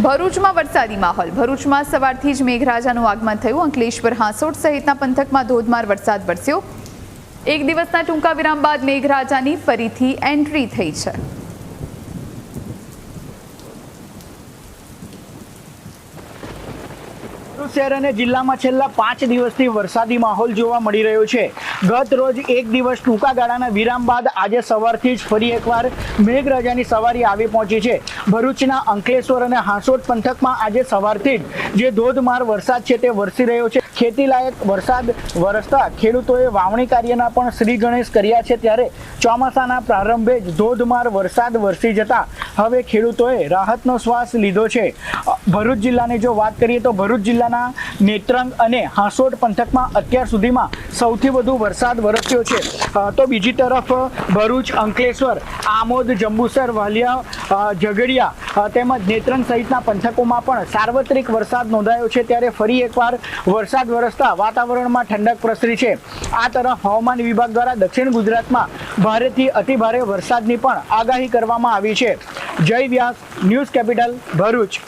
ભરૂચમાં વરસાદી માહોલ. ભરૂચમાં સવારથી જ મેઘરાજાનું આગમન થયું. અંકલેશ્વર, હાંસોટ સહિતના પંથકમાં ધોધમાર વરસાદ વરસ્યો. એક દિવસના ટૂંકા વિરામ બાદ મેઘરાજાની ફરીથી એન્ટ્રી થઈ છે. શહેર અને જિલ્લામાં છેલ્લા 5 દિવસથી વરસાદી માહોલ જોવા મળી રહ્યો છે. ગત રોજ એક દિવસ ટૂંકા ગાળાના વિરામ બાદ આજે સવારથી જ ફરી એકવાર મેઘરાજાની સવારી આવી પહોંચી છે. ભરૂચના અંકલેશ્વર અને હાંસોટ પંથકમાં આજે સવારથી જ જે ધોધમાર વરસાદ છે તે વરસી રહ્યો છે. ખેતીલાયક વરસાદ વરસતા ખેડૂતોએ વાવણી કાર્યના પણ શ્રી ગણેશ કર્યા છે. ત્યારે ચોમાસાના પ્રારંભે જ ધોધમાર વરસાદ વરસી જતા હવે ખેડૂતોએ રાહતનો શ્વાસ લીધો છે. ભરૂચ જિલ્લાની જો વાત કરીએ તો ભરૂચ જિલ્લાના નેત્રંગ અને હાંસોટ પંથકમાં અત્યાર સુધીમાં સૌથી વધુ વરસાદ વરસ્યો છે. તો બીજી તરફ ભરૂચ, અંકલેશ્વર, આમોદ, જંબુસર, વાલિયા, ઝઘડિયા તેમજ નેત્રંગ સહિતના પંથકોમાં પણ સાર્વત્રિક વરસાદ નોંધાયો છે. ત્યારે ફરી એકવાર વરસાદ વરસતા વાતાવરણમાં ઠંડક પ્રસરી છે. આ તરફ હવામાન વિભાગ દ્વારા દક્ષિણ ગુજરાતમાં ભારેથી અતિભારે વરસાદની પણ આગાહી કરવામાં આવી છે. જય વ્યાસ, ન્યૂઝ કેપિટલ, ભરૂચ.